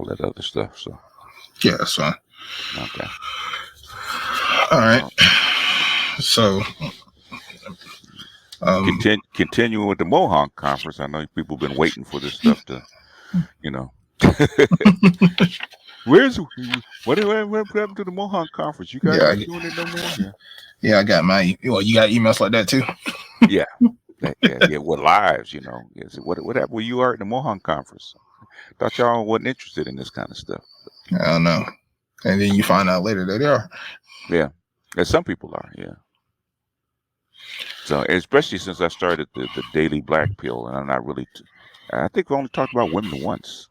all that other stuff. So yeah, that's fine. okay. All right. So Continuing with the Mohonk conference, I know people have been waiting for this stuff to, you know. What happened to the Mohawk conference? You guys ain't doing it no more? Yeah, I got my. Well, you got emails like that too? Yeah. With lives, Yes. What happened when you are at the Mohawk conference? Thought y'all wasn't interested in this kind of stuff. I don't know. And then you find out later that they are. Yeah. And some people are, yeah. So, especially since I started the Daily Black Pill, and I'm not really, I think we only talked about women once.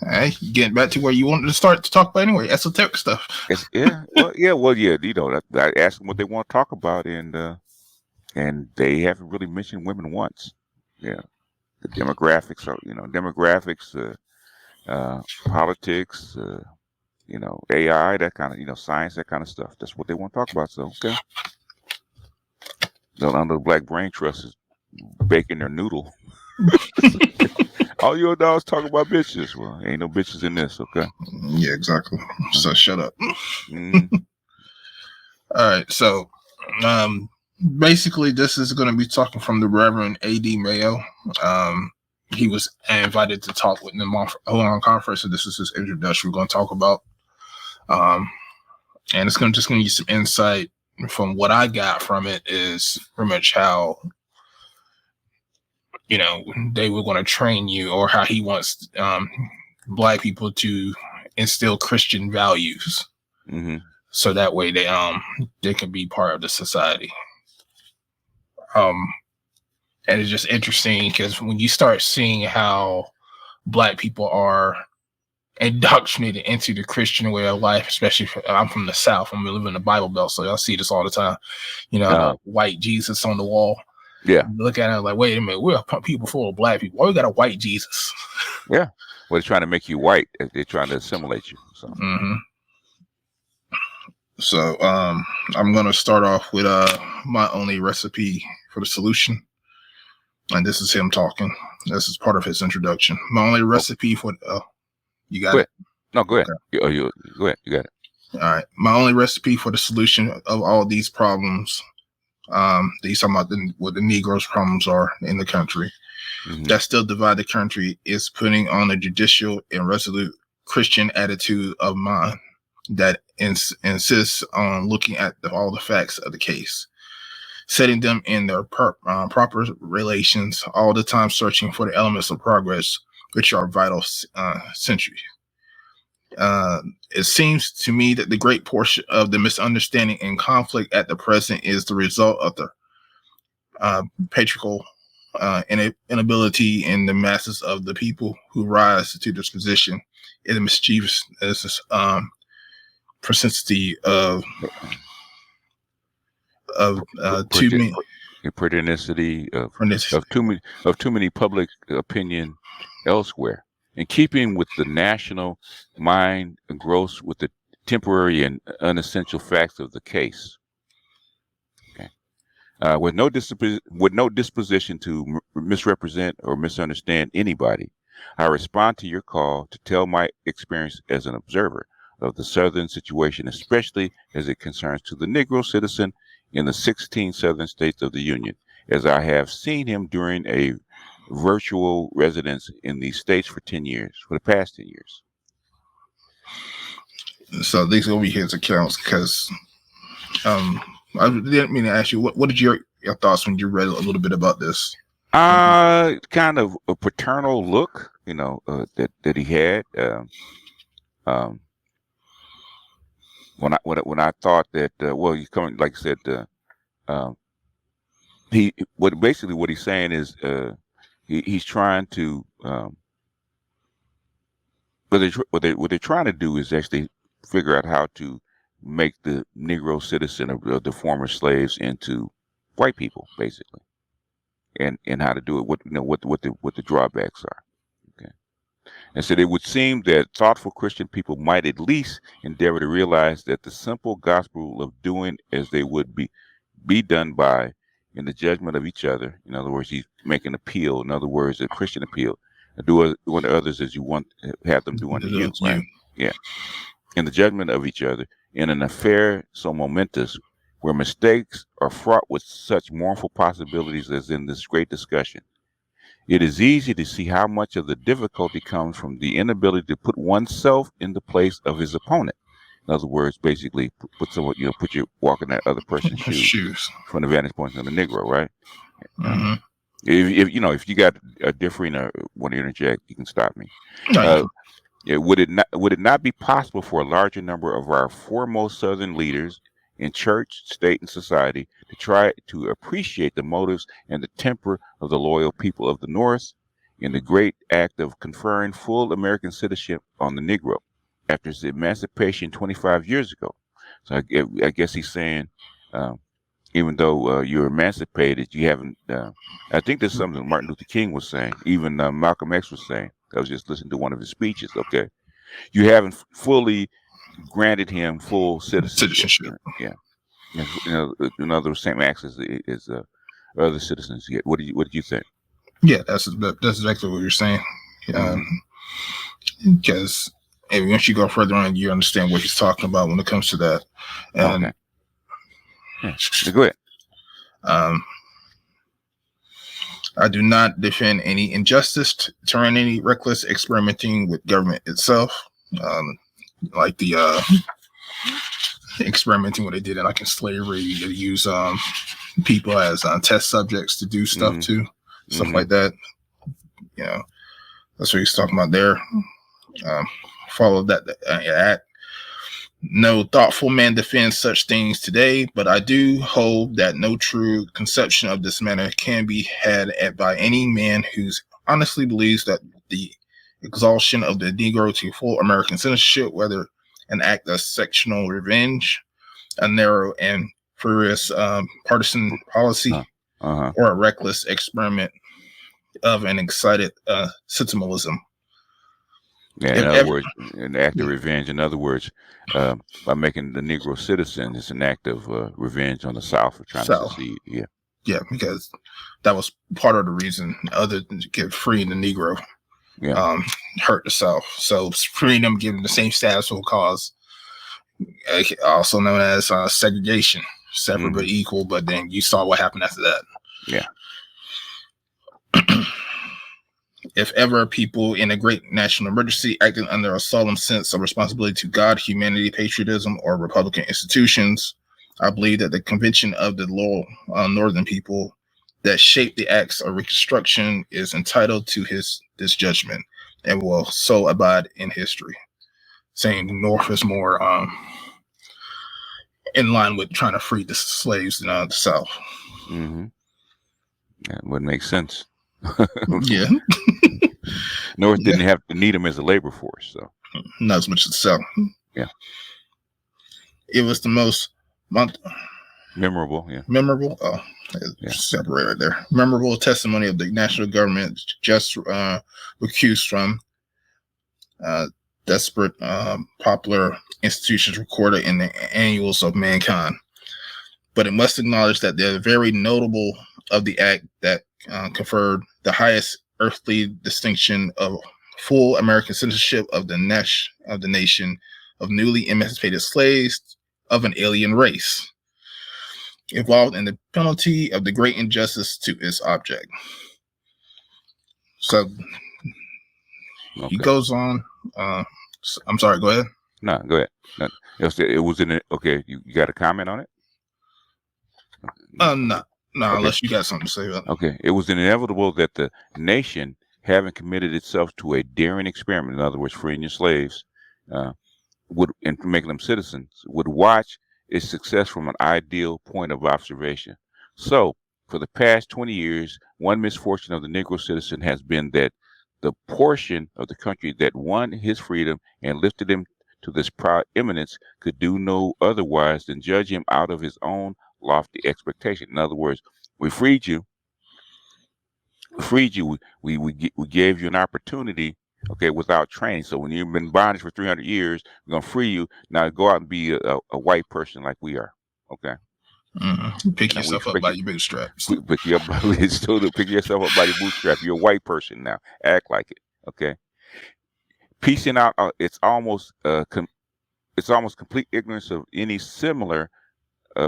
Hey, getting back to where you wanted to start to talk about anyway, esoteric stuff. Well, I asked them what they want to talk about, and they haven't really mentioned women once. Yeah, the demographics are, demographics, politics, AI, that kind of, science, that kind of stuff. That's what they want to talk about. So, okay. Under the Black Brain Trust is baking their noodle. All your dogs talk about bitches. Well, ain't no bitches in this, okay? Yeah, exactly. So shut up. Mm-hmm. All right. So, basically, this is going to be talking from the Reverend A.D. Mayo. He was invited to talk with the Mohawk conference, so this is his introduction. We're going to talk about, and it's just going to give you some insight from what I got from it. Is pretty much how they were going to train you, or how he wants Black people to instill Christian values, so that way they can be part of the society. And it's just interesting because when you start seeing how Black people are indoctrinated into the Christian way of life, especially I'm from the South, I'm living in the Bible Belt, so I see this all the time. White Jesus on the wall. Yeah. Look at it like, wait a minute, we're people full of Black people. Why we got a white Jesus? Yeah. Well, they're trying to make you white. They're trying to assimilate you. So. So I'm going to start off with my only recipe for the solution. And this is him talking. This is part of his introduction. My only recipe for you got it? No, go ahead. Okay. Go ahead. You got it. All right. My only recipe for the solution of all these problems, he's talking about what the Negroes' problems are in the country, that still divide the country, is putting on a judicial and resolute Christian attitude of mind that insists on looking at all the facts of the case, setting them in their proper relations, all the time searching for the elements of progress, which are vital centuries. It seems to me that the great portion of the misunderstanding and conflict at the present is the result of the patriarchal inability in the masses of the people who rise to this position in the mischievous persistence of too many preternacity of too many public opinion elsewhere, in keeping with the national mind engrossed with the temporary and unessential facts of the case. Okay, with no disposition to misrepresent or misunderstand anybody, I respond to your call to tell my experience as an observer of the Southern situation, especially as it concerns to the Negro citizen in the 16 Southern states of the Union, as I have seen him during a virtual residence in these states for the past 10 years. So these will be his accounts, because I didn't mean to ask you, what did your thoughts when you read a little bit about this? Kind of a paternal look, that he had. When I thought that, he's coming, like I said, what he's saying is, he's trying to, what they're trying to do is actually figure out how to make the Negro citizen of the former slaves into white people, basically, and how to do it. What the drawbacks are. Okay. And so it would seem that thoughtful Christian people might at least endeavor to realize that the simple gospel of doing as they would be done by in the judgment of each other. In other words, he's making appeal. In other words, a Christian appeal. do unto others as you want have them do unto you. Right? Yeah. In the judgment of each other, in an affair so momentous, where mistakes are fraught with such mournful possibilities as in this great discussion. It is easy to see how much of the difficulty comes from the inability to put oneself in the place of his opponent. In other words, basically, put your walk in that other person's shoes from the vantage point of the Negro, right? If if you got a differing want to interject, you can stop me. Would it not be possible for a larger number of our foremost Southern leaders in church, state, and society to try to appreciate the motives and the temper of the loyal people of the North in the great act of conferring full American citizenship on the Negro after his emancipation 25 years ago? So I guess he's saying, even though you're emancipated, you haven't. I think there's something Martin Luther King was saying. Even Malcolm X was saying. I was just listening to one of his speeches. Okay, you haven't fully granted him full citizenship. Yeah, in other words, same access as other citizens get. What did you think? Yeah, that's exactly what you're saying. Because once you go further on, you understand what he's talking about when it comes to that. And go ahead. I do not defend any injustice, tyranny, reckless experimenting with government itself, like the experimenting what they did in slavery. They use people as test subjects to do stuff too, stuff like that. That's what he's talking about there. Follow that act. No thoughtful man defends such things today, but I do hold that no true conception of this matter can be had by any man who honestly believes that the exaltation of the Negro to full American citizenship, whether an act of sectional revenge, a narrow and furious partisan policy, or a reckless experiment of an excited sentimentalism. Yeah, in other words, an act of revenge. In other words, by making the Negro citizen, it's an act of revenge on the South for trying to secede. Yeah, because that was part of the reason, other than to get freeing the Negro, hurt the South. So freeing them, giving the same status will cause, also known as segregation, separate but equal. But then you saw what happened after that. Yeah. If ever people in a great national emergency acting under a solemn sense of responsibility to God, humanity, patriotism, or Republican institutions, I believe that the convention of the loyal Northern people that shaped the acts of Reconstruction is entitled to this judgment and will so abide in history. Saying North is more in line with trying to free the slaves in the South. That would make sense. Yeah. North didn't have to need them as a labor force, so not as much as the South. Yeah. It was the most memorable. Separate right there. Memorable testimony of the national government just recused from desperate popular institutions recorded in the annuals of mankind. But it must acknowledge that they're very notable of the act that conferred the highest earthly distinction of full American citizenship of the nation of newly emancipated slaves of an alien race, involved in the penalty of the great injustice to its object. So he goes on. I'm sorry, go ahead. No, go ahead. No, it was in it. Okay, you got a comment on it? No, unless you got something to say about it. Okay, it was inevitable that the nation, having committed itself to a daring experiment, in other words, freeing your slaves, and making them citizens, would watch its success from an ideal point of observation. So, for the past 20 years, one misfortune of the Negro citizen has been that the portion of the country that won his freedom and lifted him to this proud eminence could do no otherwise than judge him out of his own lofty expectation. In other words, we freed you. We gave you an opportunity, without training. So when you've been bondage for 300 years, we're gonna free you. Now go out and be a white person like we are. Okay. Pick yourself up by your bootstraps. Pick yourself up by your bootstrap. You're a white person now. Act like it. Okay, piecing out it's almost complete ignorance of any similar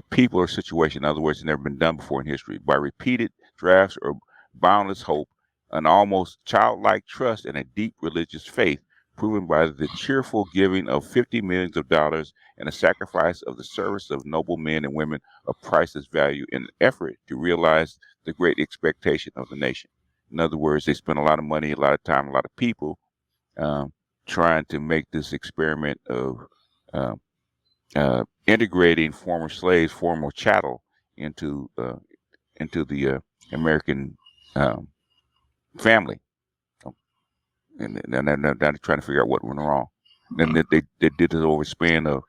people or situation. In other words, it's never been done before in history. By repeated drafts or boundless hope, an almost childlike trust and a deep religious faith, proven by the cheerful giving of $50 million and a sacrifice of the service of noble men and women of priceless value in an effort to realize the great expectation of the nation. In other words, they spent a lot of money, a lot of time, a lot of people trying to make this experiment of integrating former slaves, former chattel into the American family, and they're trying to figure out what went wrong. And they did it over a span of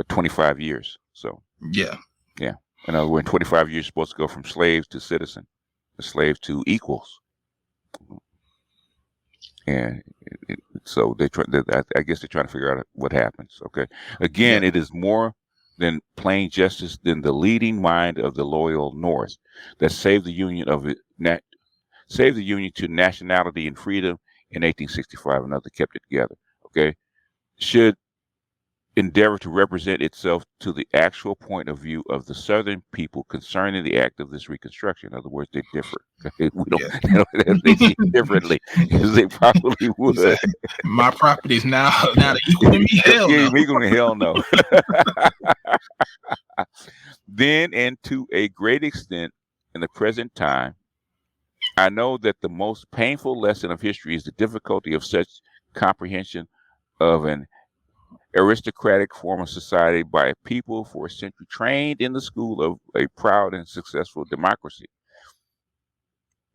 25 years. So yeah. In other words, in 25 years, you're supposed to go from slaves to citizen, slaves to equals. And so I guess they're trying to figure out what happens. Okay, again, it is more than plain justice than the leading mind of the loyal North that saved the Union to nationality and freedom in 1865. Another kept it together. Okay, should endeavor to represent itself to the actual point of view of the Southern people concerning the act of this Reconstruction. In other words, they differ. We don't. They see differently as they probably would. My property is now equal to me. Hell no. Equal to hell no. Then, and to a great extent, in the present time, I know that the most painful lesson of history is the difficulty of such comprehension of an aristocratic form of society by a people for a century trained in the school of a proud and successful democracy.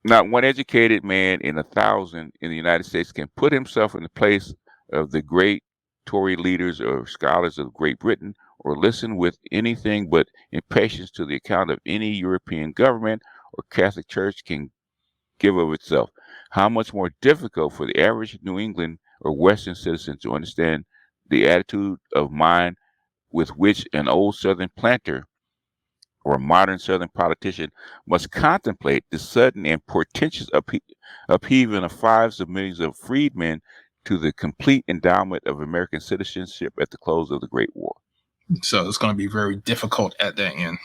Not one educated man in 1,000 in the United States can put himself in the place of the great Tory leaders or scholars of Great Britain, or listen with anything but impatience to the account of any European government or Catholic Church can give of itself. How much more difficult for the average New England or Western citizen to understand the attitude of mind with which an old Southern planter or a modern Southern politician must contemplate the sudden and portentous upheaving of fives of millions of freedmen to the complete endowment of American citizenship at the close of the Great War. So it's going to be very difficult at that end.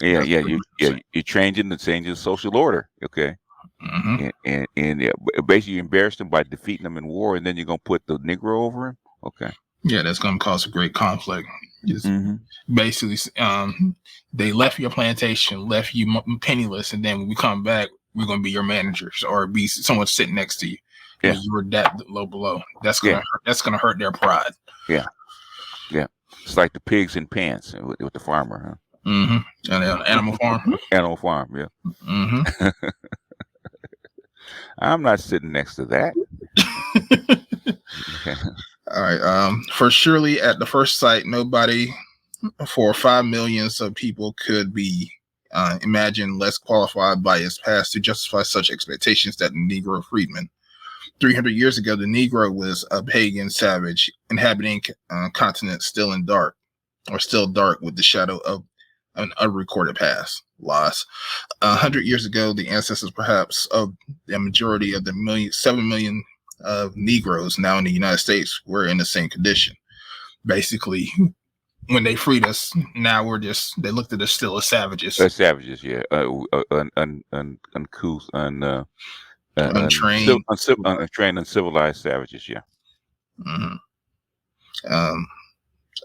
You're changing the social order, okay? Mm-hmm. And basically you embarrass them by defeating them in war, and then you're going to put the Negro over him, okay? Yeah, that's going to cause a great conflict. Basically, they left your plantation, left you penniless, and then when we come back, we're going to be your managers or be someone sitting next to you. Yeah, you were that low below. That's going to hurt. That's going to hurt their pride. Yeah. It's like the pigs in pants with the farmer, huh? Mm-hmm. And Animal Farm. Animal Farm, yeah. Mm-hmm. I'm not sitting next to that. Okay. All right. For surely at the first sight, nobody for 5 million of people could be imagined less qualified by its past to justify such expectations that the Negro freedman. 300 years ago, the Negro was a pagan savage inhabiting continents still dark with the shadow of an unrecorded past. Loss. 100 years ago, the ancestors perhaps of the majority of the 7 million of Negroes now in the United States were in the same condition. Basically, when they freed us, now they looked at us still as savages. Savages, yeah. Uncouth, untrained, untrained, uncivilized savages, yeah. Mm-hmm.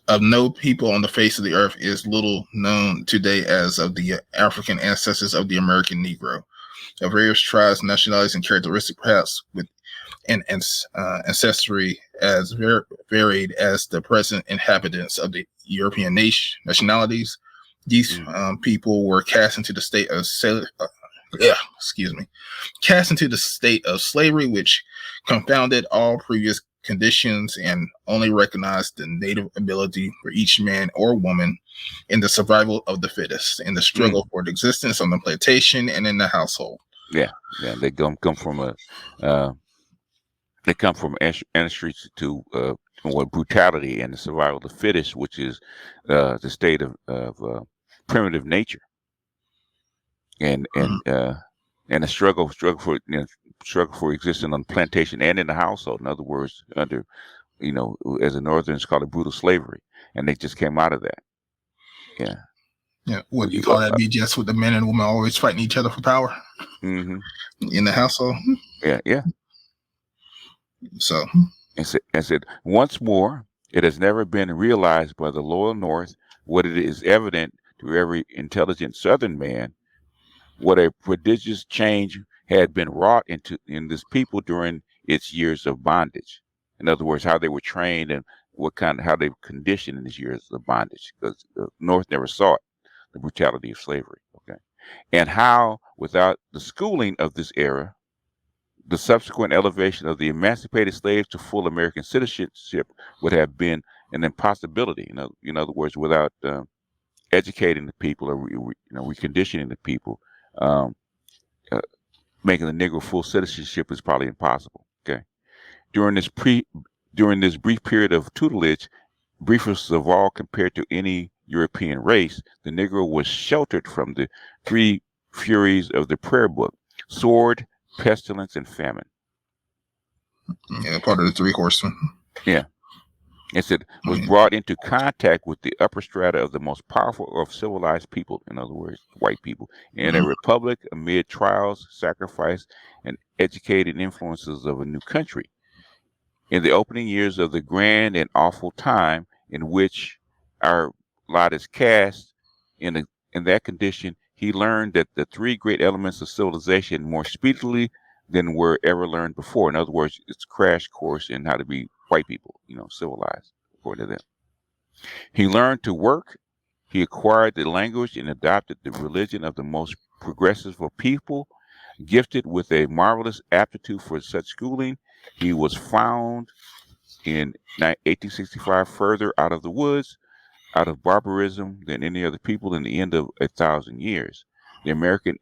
Of no people on the face of the earth is little known today as of the African ancestors of the American Negro. Of various tribes, nationalities, and characteristics, perhaps with an ancestry as varied as the present inhabitants of the European nationalities, these people were cast into the state of cast into the state of slavery, which confounded all previous conditions and only recognized the native ability for each man or woman in the survival of the fittest, in the struggle for the existence on the plantation and in the household. Yeah, they come from ancestry to brutality and the survival of the fittest, which is the state of primitive nature, and a struggle for struggle for existence on the plantation and in the household. In other words, under, as the Northerners call it, brutal slavery, and they just came out of that. Yeah. Yeah. What you call that? Be just with the men and women always fighting each other for power in the household. Yeah. Yeah. So, and said, once more, it has never been realized by the loyal North what it is evident to every intelligent Southern man, what a prodigious change had been wrought in this people during its years of bondage. In other words, how they were trained and how they were conditioned in these years of bondage, because the North never saw it, the brutality of slavery. Okay, and how without the schooling of this era, the subsequent elevation of the emancipated slaves to full American citizenship would have been an impossibility. In other words, without educating the people or reconditioning the people, making the Negro full citizenship is probably impossible. Okay, during this brief period of tutelage, briefest of all compared to any European race, the Negro was sheltered from the three furies of the prayer book: sword, pestilence, and famine. Yeah, part of the three horsemen. Yeah. It was brought into contact with the upper strata of the most powerful of civilized people, in other words, white people, in a republic amid trials, sacrifice, and educated influences of a new country. In the opening years of the grand and awful time in which our lot is cast, in that condition, he learned that the three great elements of civilization more speedily than were ever learned before. In other words, it's a crash course in how to be white people, civilized, according to them. He learned to work. He acquired the language and adopted the religion of the most progressive of people. Gifted with a marvelous aptitude for such schooling, he was found in 1865 further out of the woods, out of barbarism than any other people in the end of 1,000 years. The American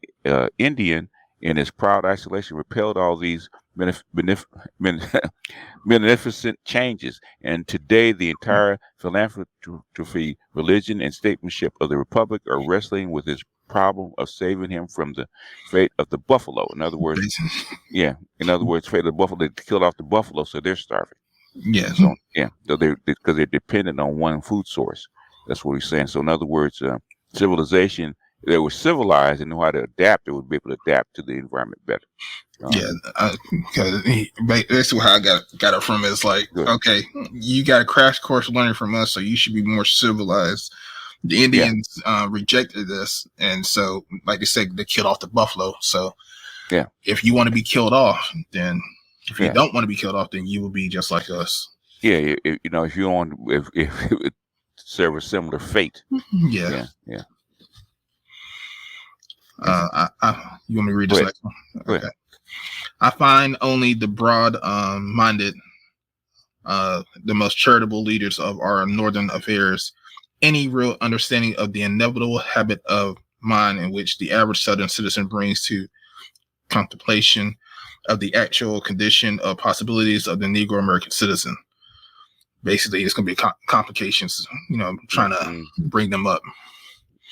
Indian, in his proud isolation, repelled all these beneficent changes, and today the entire philanthropy, religion, and statesmanship of the Republic are wrestling with this problem of saving him from the fate of the buffalo. In other words, fate of the buffalo. They killed off the buffalo, so they're starving. Yeah. So because they're dependent on one food source. That's what he's saying. So in other words, civilization, they were civilized and know how to adapt. They would be able to adapt to the environment better. Because basically how I got it from is like, okay, you got a crash course learning from us, so you should be more civilized. The Indians rejected this, and so, like they said, they killed off the buffalo. So, if you want to be killed off, then if you don't want to be killed off, then you will be just like us. Yeah, if you don't want, if it would serve a similar fate. Yeah. You want me to read this next one? Okay. I find only the broad-minded, the most charitable leaders of our northern affairs, any real understanding of the inevitable habit of mind in which the average Southern citizen brings to contemplation of the actual condition of possibilities of the Negro American citizen. Basically, it's going to be complications, trying to bring them up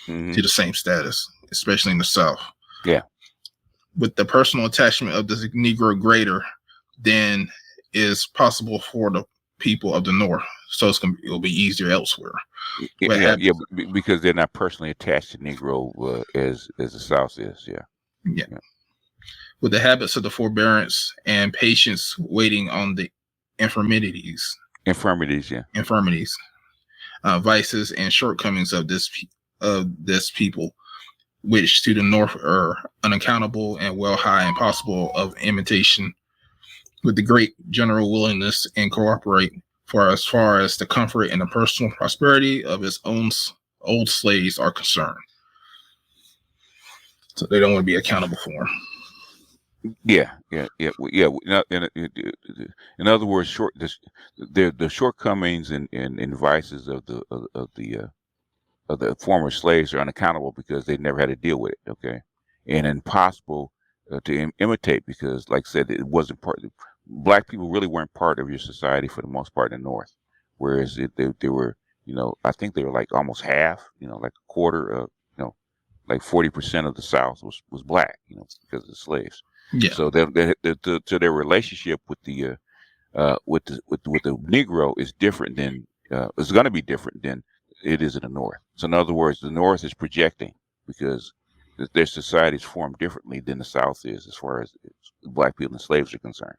to the same status, especially in the South. Yeah. With the personal attachment of the Negro greater than is possible for the people of the North. So it'll be easier elsewhere. Because they're not personally attached to Negro as the South is. Yeah. With the habits of the forbearance and patience waiting on the infirmities, vices and shortcomings of this people, which to the North are unaccountable and well high impossible of imitation, with the great general willingness and cooperate for as far as the comfort and the personal prosperity of his own old slaves are concerned. So they don't want to be accountable for them. Yeah. In other words, the shortcomings and vices of the former slaves are unaccountable because they never had to deal with it. Okay, and impossible to imitate because, like I said, it wasn't part. Black people really weren't part of your society for the most part in the North, whereas they were, I think they were like almost half, like a quarter of, like 40% of the South was black, because of the slaves. Yeah. So their relationship with the Negro is different than it's going to be different than it is in the North. So in other words, the North is projecting because their society is formed differently than the South is as far as black people and slaves are concerned.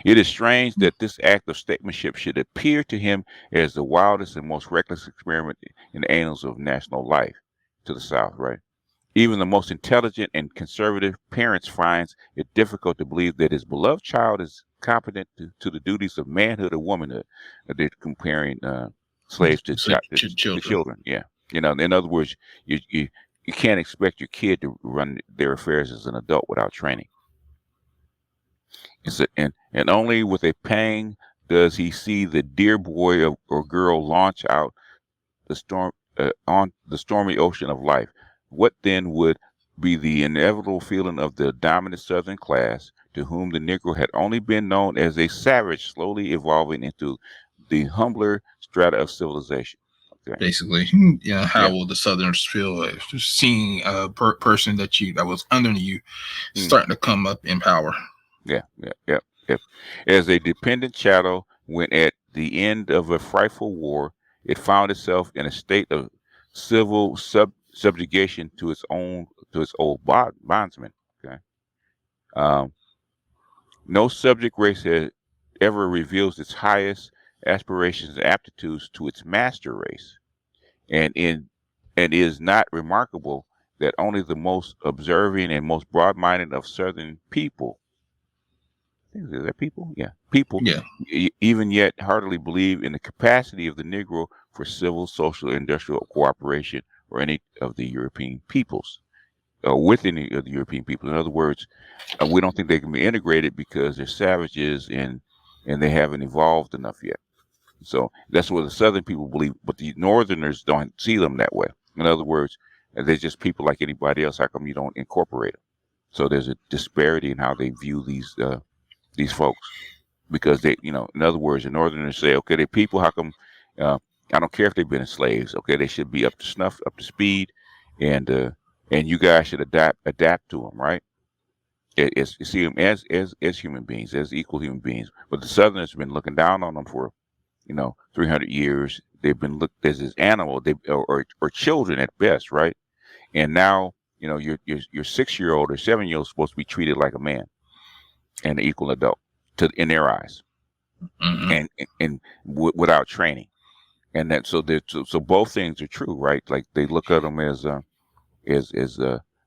It is strange that this act of statesmanship should appear to him as the wildest and most reckless experiment in the annals of national life to the South, right? Even the most intelligent and conservative parents finds it difficult to believe that his beloved child is competent to the duties of manhood or womanhood. They're comparing slaves to children. Yeah, in other words, you can't expect your kid to run their affairs as an adult without training. And only with a pang does he see the dear boy or girl launch out on the stormy ocean of life. What then would be the inevitable feeling of the dominant Southern class, to whom the Negro had only been known as a savage, slowly evolving into the humbler strata of civilization? Okay. Basically, how will the Southerners feel seeing a person that was under you starting to come up in power? Yeah. As a dependent chattel, when at the end of a frightful war, it found itself in a state of civil subjugation to its old bondsmen. Okay. No subject race has ever reveals its highest aspirations and aptitudes to its master race, and is not remarkable that only the most observing and most broad-minded of Southern people. Is that people? Yeah, people. Yeah. Even yet heartily believe in the capacity of the Negro for civil, social, industrial cooperation, or any of the European peoples, with any of the European people. In other words, we don't think they can be integrated because they're savages and they haven't evolved enough yet. So that's what the Southern people believe, but the Northerners don't see them that way. In other words, they're just people like anybody else. How come you don't incorporate them? So there's a disparity in how they view these folks, because they, in other words, the Northerners say, okay, they're people. How come? I don't care if they've been slaves. Okay, they should be up to snuff, up to speed, and you guys should adapt to them, right? You see them as human beings, as equal human beings. But the Southerners have been looking down on them for 300 years. They've been looked as this animal, or children at best, right? And now your 6-year-old or 7-year-old is supposed to be treated like a man and an equal adult in their eyes, and without training, and that so both things are true, right? Like they look at them as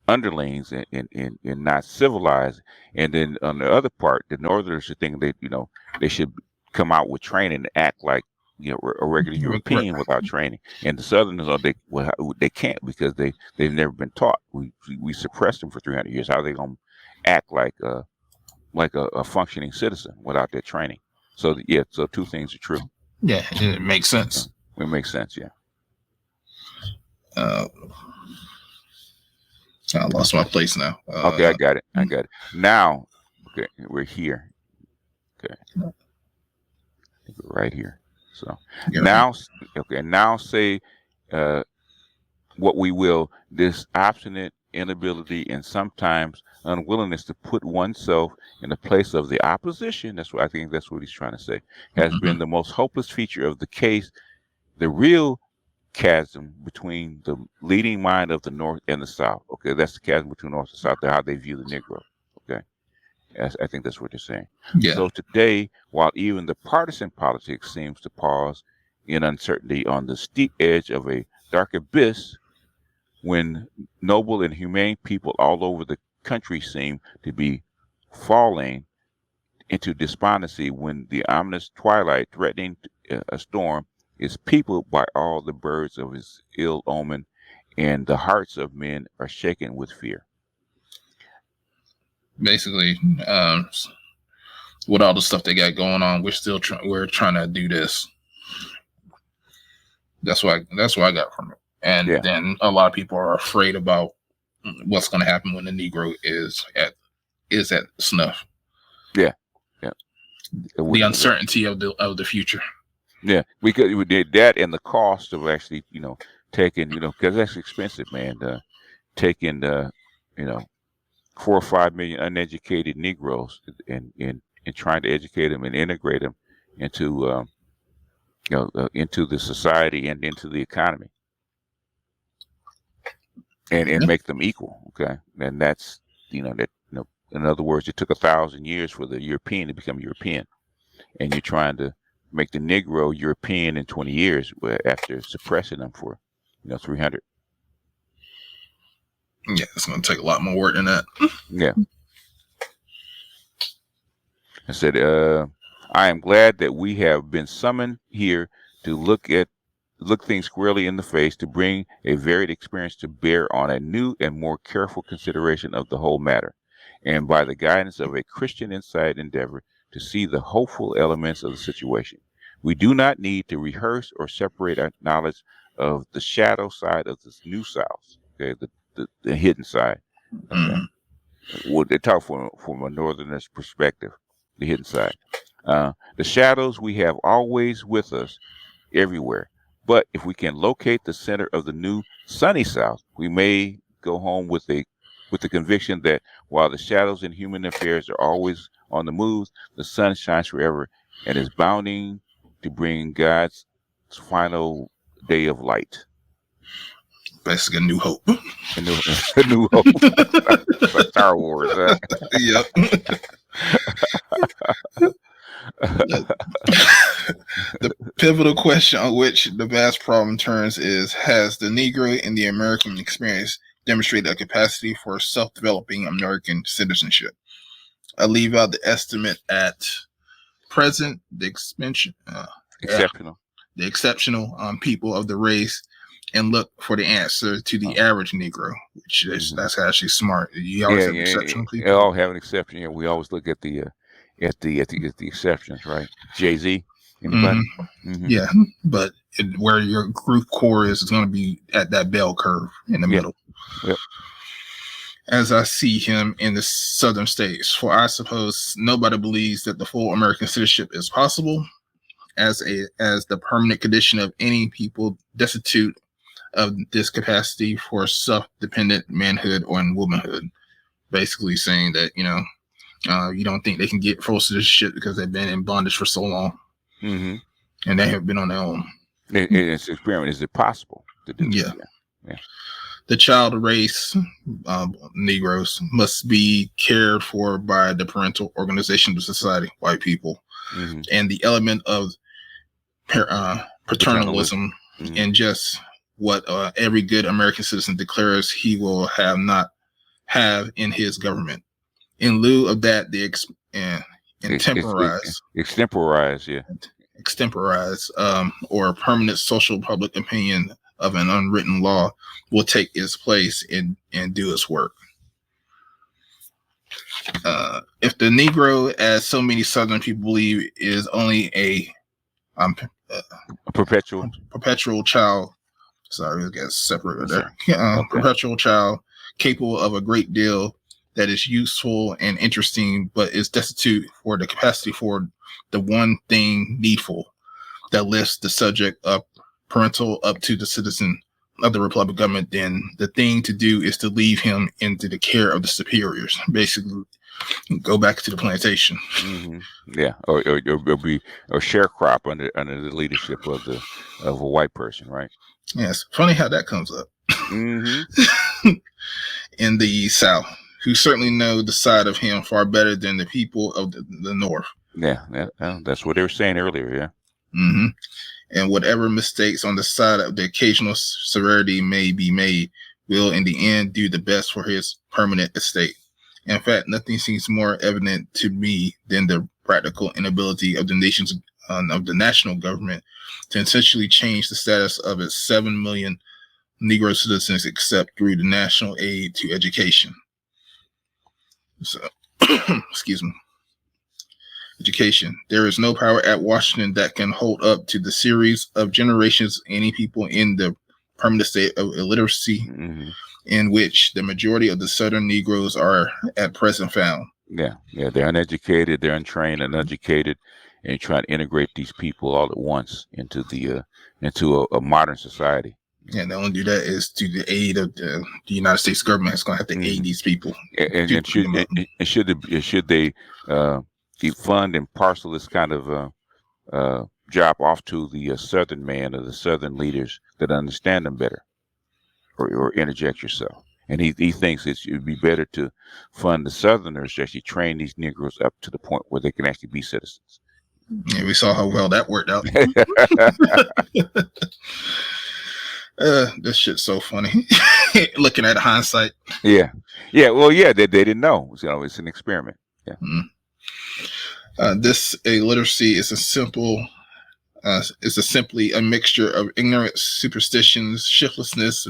underlings and not civilized, and then on the other part, the Northerners should think they should come out with training and act like a regular European without training, and the Southerners they can't because they've never been taught. We suppressed them for 300 years. How are they gonna act like a functioning citizen without their training? So so two things are true. Yeah, it makes sense. It makes sense, yeah. I lost my place now. Okay, I got it. Now, okay, we're here. Okay, I think we're right here. So now say what we will. This obstinate inability and sometimes unwillingness to put oneself in the place of the opposition, that's what he's trying to say, has been the most hopeless feature of the case. The real chasm between the leading mind of the North and the South. Okay, that's the chasm between North and South, how they view the Negro. Okay, I think that's what they're saying. Yeah. So today, while even the partisan politics seems to pause in uncertainty on the steep edge of a dark abyss, when noble and humane people all over the country seem to be falling into despondency, when the ominous twilight threatening a storm is peopled by all the birds of his ill omen, and the hearts of men are shaken with fear. Basically, with all the stuff they got going on, we're trying to do this. That's what I got from it. And then a lot of people are afraid about what's going to happen when the Negro is at snuff. Yeah. The uncertainty of the future. Yeah, because we did that, and the cost of actually, taking, because that's expensive, man. Taking 4 or 5 million uneducated Negroes and trying to educate them and integrate them into into the society and into the economy, and make them equal. Okay, and that's that in other words, it took 1,000 years for the European to become European, and you're trying to make the Negro European in 20 years after suppressing them for 300. Yeah, it's going to take a lot more work than that. Yeah. I said, I am glad that we have been summoned here to look things squarely in the face, to bring a varied experience to bear on a new and more careful consideration of the whole matter, and by the guidance of a Christian insight endeavor to see the hopeful elements of the situation. We do not need to rehearse or separate our knowledge of the shadow side of this new South, okay, the hidden side. Okay. Well, they talk from a northerner's perspective, the hidden side. The shadows we have always with us everywhere. But if we can locate the center of the new sunny South, we may go home with the conviction that while the shadows in human affairs are always on the move, the sun shines forever and is bounding to bring God's final day of light. Basically, a new hope. A new hope. Star Wars. Yep. The pivotal question on which the vast problem turns is: has the Negro in the American experience demonstrated a capacity for self-developing American citizenship? I leave out the estimate at present, the exceptional people of the race, and look for the answer to the average Negro, which that's actually smart. You always have exceptional people. You all have an exception. Yeah, we always look at the exceptions, right? Jay-Z, anybody? Yeah, but where your group core is going to be at that bell curve in the middle. Yep. As I see him in the southern states, for I suppose nobody believes that the full American citizenship is possible as the permanent condition of any people destitute of this capacity for self-dependent manhood or womanhood. Basically saying that, you don't think they can get full citizenship because they've been in bondage for so long. Mm-hmm. And they have been on their own. It's an experiment. Is it possible to do this? Yeah. The child race, Negroes, must be cared for by the parental organization of society, white people. Mm-hmm. And the element of paternalism and just what every good American citizen declares he will not have in his government. In lieu of that, the extemporize or permanent social public opinion of an unwritten law will take its place and do its work. If the Negro, as so many Southern people believe, is only a perpetual child, sorry, I got separated there. Perpetual child capable of a great deal that is useful and interesting, but is destitute for the capacity for the one thing needful that lifts the subject of parental up to the citizen of the Republic government, then the thing to do is to leave him into the care of the superiors. Basically, go back to the plantation. Mm-hmm. Yeah, or be a sharecrop under the leadership of a white person, right? Yeah, it's funny how that comes up. Mm-hmm. In the South, who certainly know the side of him far better than the people of the North. Yeah, that's what they were saying earlier. Yeah. Mm-hmm. And whatever mistakes on the side of the occasional severity may be made, will in the end do the best for his permanent estate. In fact, nothing seems more evident to me than the practical inability of the national government to essentially change the status of its 7 million Negro citizens, except through the national aid to education. So, excuse me. Education. There is no power at Washington that can hold up to the series of generations any people in the permanent state of illiteracy in which the majority of the Southern Negroes are at present found. Yeah, they're uneducated, they're untrained, uneducated, and trying to integrate these people all at once into a modern society. Yeah, they only do that is to the aid of the United States government. It's going to have to aid these people. And should they fund and parcel this kind of job off to the Southern man or the Southern leaders that understand them better, or interject yourself? And he thinks it would be better to fund the Southerners to actually train these Negroes up to the point where they can actually be citizens. Yeah, we saw how well that worked out. This shit's so funny. Looking at hindsight. Yeah. Well, yeah, they didn't know. You know, it's an experiment. Yeah. This illiteracy is simply a mixture of ignorance, superstitions, shiftlessness,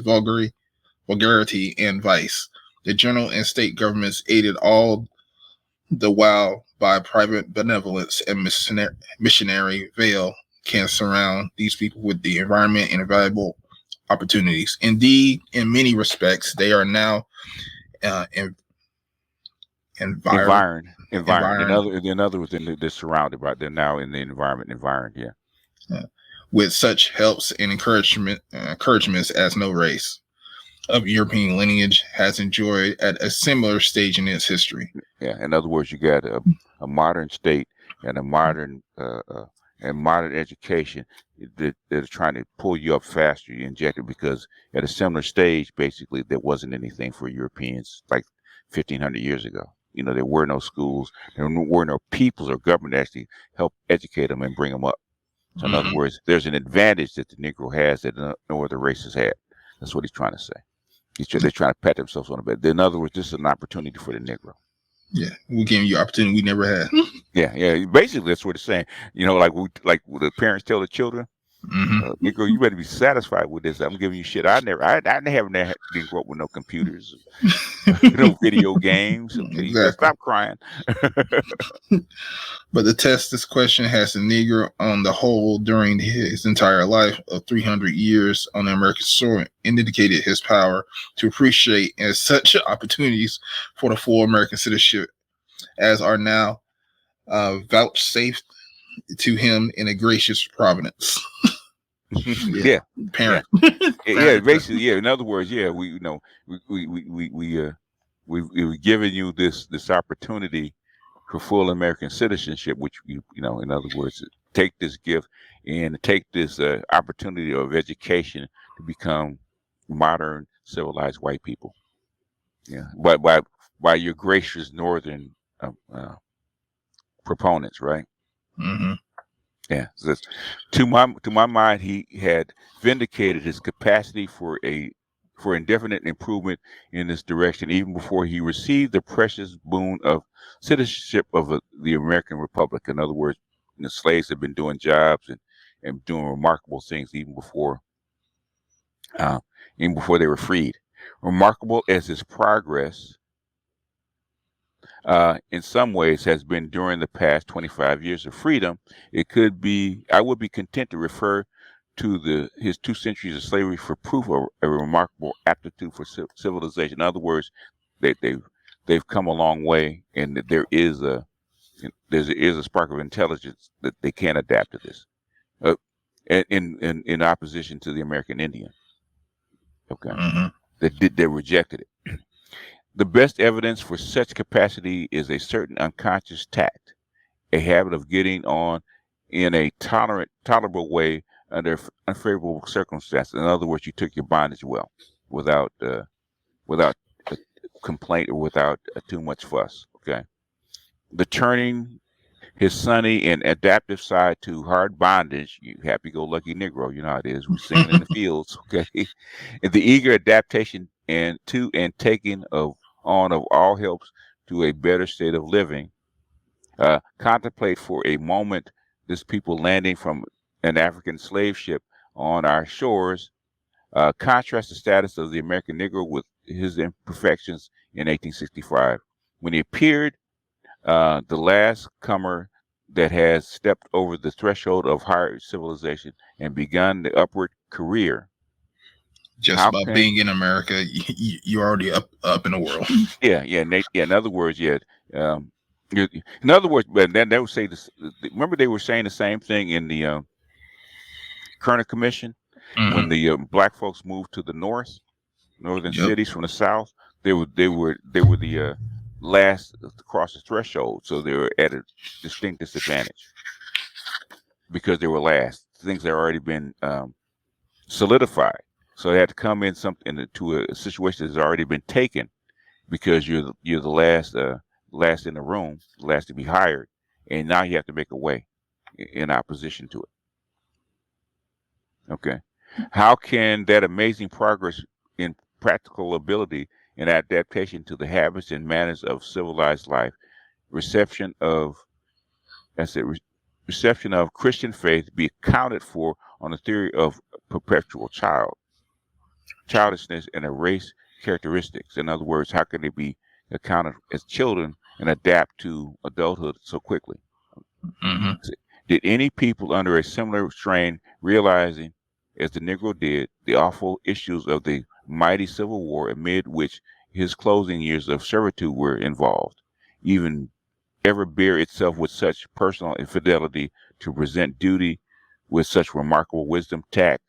vulgarity, and vice. The general and state governments aided all the while by private benevolence and missionary veil can surround these people with the environment and valuable opportunities. Indeed, in many respects, they are now environed. In other words, they're surrounded by. They're now in the environment. Yeah. With such helps and encouragements as no race of European lineage has enjoyed at a similar stage in its history. Yeah. In other words, you got a modern state and a modern education that are trying to pull you up faster. You inject it because at a similar stage, basically, there wasn't anything for Europeans like 1,500 years ago. You know, there were no schools, there were no peoples or government to actually help educate them and bring them up. So in other words, there's an advantage that the Negro has that no other races had. That's what he's trying to say. They're trying to pat themselves on the back. In other words, this is an opportunity for the Negro. Yeah, we're giving you opportunity we never had. Yeah. Basically, that's what it's saying. You know, like the parents tell the children, Negro, you better be satisfied with this. I'm giving you shit. I didn't grow up with no computers, no video games. Okay, exactly. You better stop crying. But the test this question has the Negro on the whole during his entire life of 300 years on the American soil indicated his power to appreciate as such opportunities for the full American citizenship as are now vouchsafed to him in a gracious providence. Yeah. Parent. Yeah. Basically, yeah. In other words, yeah, we've given you this opportunity for full American citizenship, which in other words, take this gift and take this opportunity of education to become modern, civilized white people. Yeah, but by your gracious northern proponents, right? Yeah. So to my mind, he had vindicated his capacity for indefinite improvement in this direction, even before he received the precious boon of citizenship of the American Republic. In other words, the slaves had been doing jobs and doing remarkable things even before they were freed. Remarkable as his progress in some ways has been during the past 25 years of freedom, I would be content to refer to his 2 centuries of slavery for proof of a remarkable aptitude for civilization. In other words, they've come a long way, and that there is a spark of intelligence that they can adapt to this, in opposition to the American Indian. Okay, they rejected it. The best evidence for such capacity is a certain unconscious tact, a habit of getting on in a tolerable way under unfavorable circumstances. In other words, you took your bondage well, without complaint or without too much fuss. Okay, the turning his sunny and adaptive side to hard bondage, you happy-go-lucky Negro, you know how it is. We're singing in the fields. Okay, and the eager adaptation and taking on of all helps to a better state of living. Contemplate for a moment this people landing from an African slave ship on our shores. Contrast the status of the American Negro with his imperfections in 1865. When he appeared, the last comer that has stepped over the threshold of higher civilization and begun the upward career. Just by being in America, you're already up in the world. Yeah. In other words, in other words, but then they would say this. Remember, they were saying the same thing in the Kerner Commission. When the black folks moved to the northern cities from the south, they were the last to cross the threshold, so they were at a distinct disadvantage because they were last. Things had already been solidified, so they had to come in to a situation that's already been taken because you're the last in the room, last to be hired, and now you have to make a way in opposition to it. Okay. How can that amazing progress in practical ability and adaptation to the habits and manners of civilized life, reception of Christian faith be accounted for on the theory of perpetual childishness and a race characteristics? In other words, how can they be accounted as children and adapt to adulthood so quickly? Did any people under a similar strain, realizing, as the Negro did, the awful issues of the mighty Civil War amid which his closing years of servitude were involved, even ever bear itself with such personal infidelity to present duty with such remarkable wisdom, tact,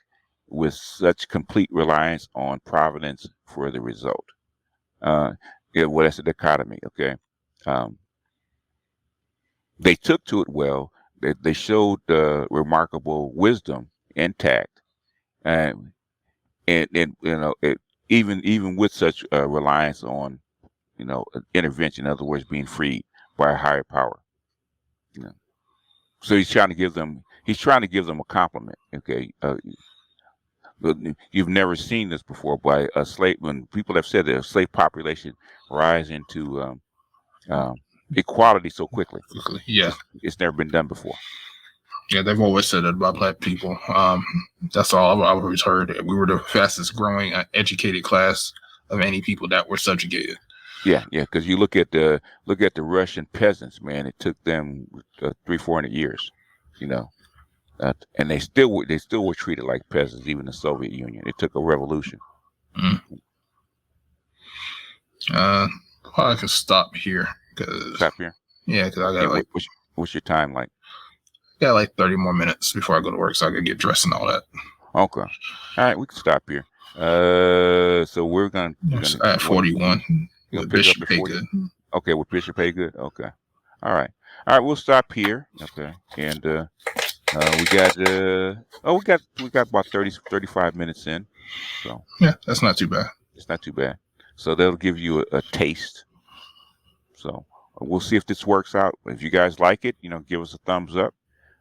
with such complete reliance on providence for the result? Well, that's a dichotomy, okay? They took to it well. They showed remarkable wisdom and tact, and even with such reliance on intervention. In other words, being freed by a higher power. So he's trying to give them a compliment. Okay, you've never seen this before by a slave. When people have said that a slave population rise into equality so quickly. It's never been done before. Yeah, they've always said that about black people. That's all I've always heard. We were the fastest growing educated class of any people that were subjugated. Yeah, because you look at the Russian peasants, man. It took them 300-400 years, and they still were treated like peasants, even the Soviet Union. It took a revolution. I can stop here. Stop here. Yeah, because I got what's your time like? Got like 30 more minutes before I go to work, so I can get dressed and all that. Okay. All right, we can stop here. So we're gonna at 41. With Bishop Haygood. Okay, with Bishop Haygood. Okay. All right. We'll stop here. Okay, and we got about 35 minutes in. So yeah, that's not too bad. It's not too bad. So that'll give you a taste. So we'll see if this works out. If you guys like it, give us a thumbs up.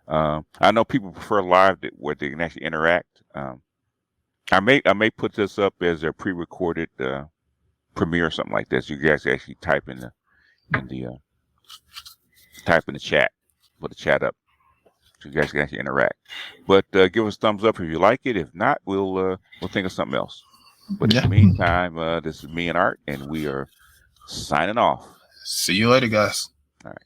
I know people prefer live where they can actually interact. I may put this up as a pre-recorded premiere or something like this. You guys actually type in the chat, put the chat up, so you guys can actually interact. But give us a thumbs up if you like it. If not, we'll think of something else. But in the meantime, this is me and Art, and we are signing off. See you later, guys. All right.